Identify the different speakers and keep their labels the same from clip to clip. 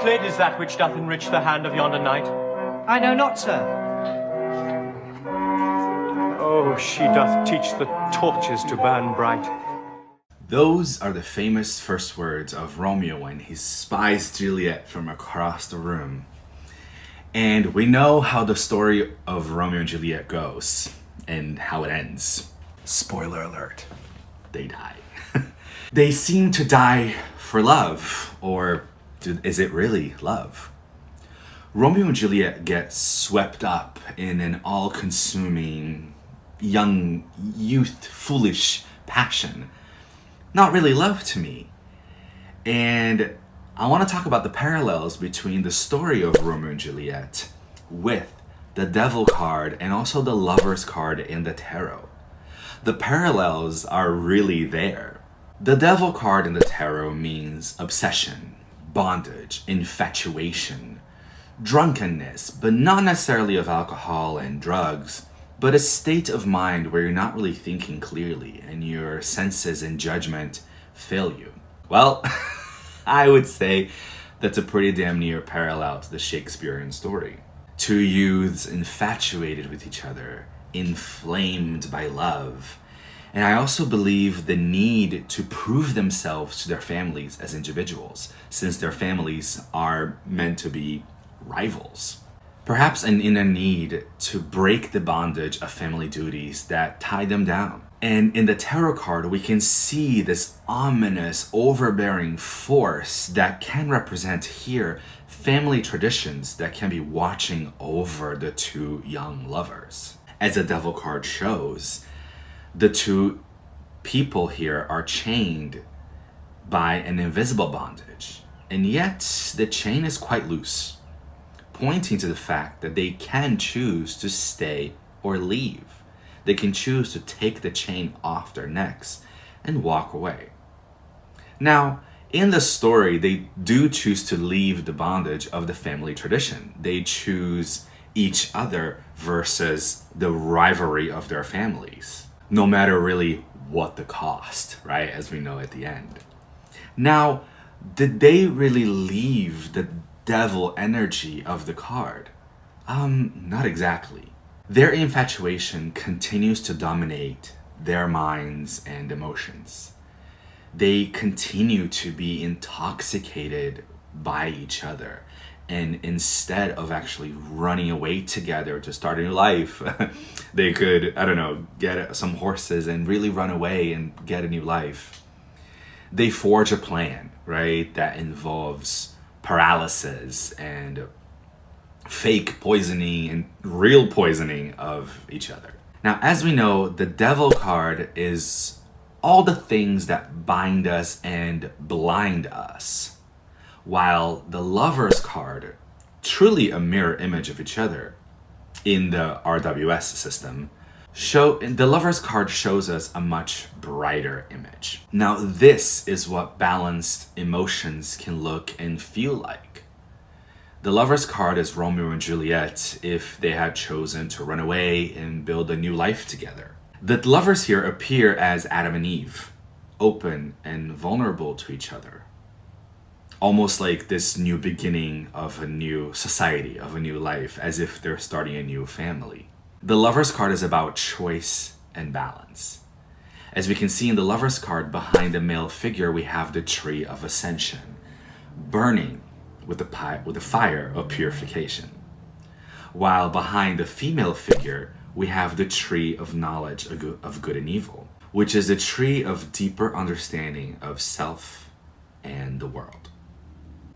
Speaker 1: lid is that which doth enrich the hand of yonder knight?
Speaker 2: I know not, sir.
Speaker 1: Oh, she doth teach the torches to burn bright.
Speaker 3: Those are the famous first words of Romeo when he spies Juliet from across the room. And we know how the story of Romeo and Juliet goes and how it ends. Spoiler alert, they die. They seem to die for love, or is it really love? Romeo and Juliet get swept up in an all-consuming, young, youth, foolish passion. Not really love to me. And I want to talk about the parallels between the story of Romeo and Juliet with the Devil card and also the Lover's card in the tarot. The parallels are really there. The Devil card in the tarot means obsession, bondage, infatuation, drunkenness, but not necessarily of alcohol and drugs, but a state of mind where you're not really thinking clearly and your senses and judgment fail you. Well, I would say that's a pretty damn near parallel to the Shakespearean story. Two youths infatuated with each other, inflamed by love. And I also believe the need to prove themselves to their families as individuals, since their families are meant to be rivals. Perhaps an inner need to break the bondage of family duties that tie them down. And in the tarot card, we can see this ominous, overbearing force that can represent here family traditions that can be watching over the two young lovers. As the Devil card shows, the two people here are chained by an invisible bondage, and yet the chain is quite loose, pointing to the fact that they can choose to stay or leave. They can choose to take the chain off their necks and walk away. Now, in the story, they do choose to leave the bondage of the family tradition. They choose each other versus the rivalry of their families, no matter really what the cost, right? As we know at the end. Now, did they really leave the devil energy of the card? Not exactly. Their infatuation continues to dominate their minds and emotions. They continue to be intoxicated by each other. And instead of actually running away together to start a new life, they could, get some horses and really run away and get a new life. They forge a plan, right, that involves paralysis and fake poisoning and real poisoning of each other. Now, as we know, the Devil card is all the things that bind us and blind us, while the Lover's card, truly a mirror image of each other in the RWS system, the Lover's card shows us a much brighter image. Now, this is what balanced emotions can look and feel like. The Lover's card is Romeo and Juliet if they had chosen to run away and build a new life together. The lovers here appear as Adam and Eve, open and vulnerable to each other. Almost like this new beginning of a new society, of a new life, as if they're starting a new family. The Lover's card is about choice and balance. As we can see in the Lover's card, behind the male figure, we have the tree of ascension, burning with the fire of purification. While behind the female figure, we have the tree of knowledge of good and evil, which is a tree of deeper understanding of self and the world.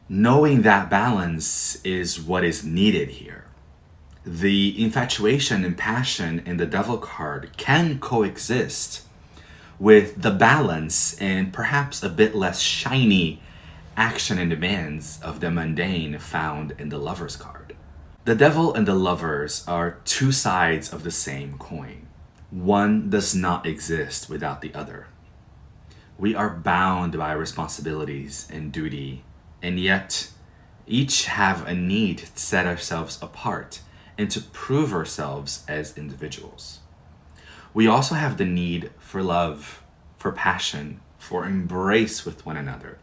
Speaker 3: Knowing that balance is what is needed here. The infatuation and passion in the Devil card can coexist with the balance and perhaps a bit less shiny action and demands of the mundane found in the Lover's card. The Devil and the Lovers are two sides of the same coin. One does not exist without the other. We are bound by responsibilities and duty, and yet each have a need to set ourselves apart and to prove ourselves as individuals. We also have the need for love, for passion, for embrace with one another.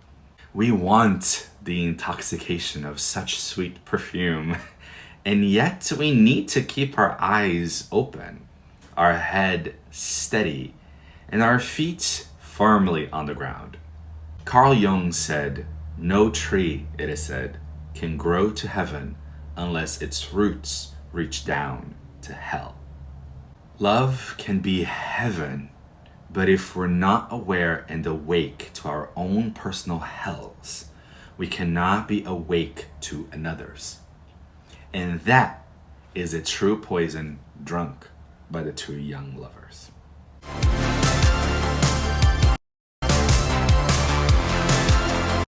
Speaker 3: We want the intoxication of such sweet perfume, and yet we need to keep our eyes open, our head steady, and our feet firmly on the ground. Carl Jung said, "No tree, it is said, can grow to heaven unless its roots reach down to hell." Love can be heaven, but if we're not aware and awake to our own personal hells, we cannot be awake to another's. And that is a true poison drunk by the two young lovers.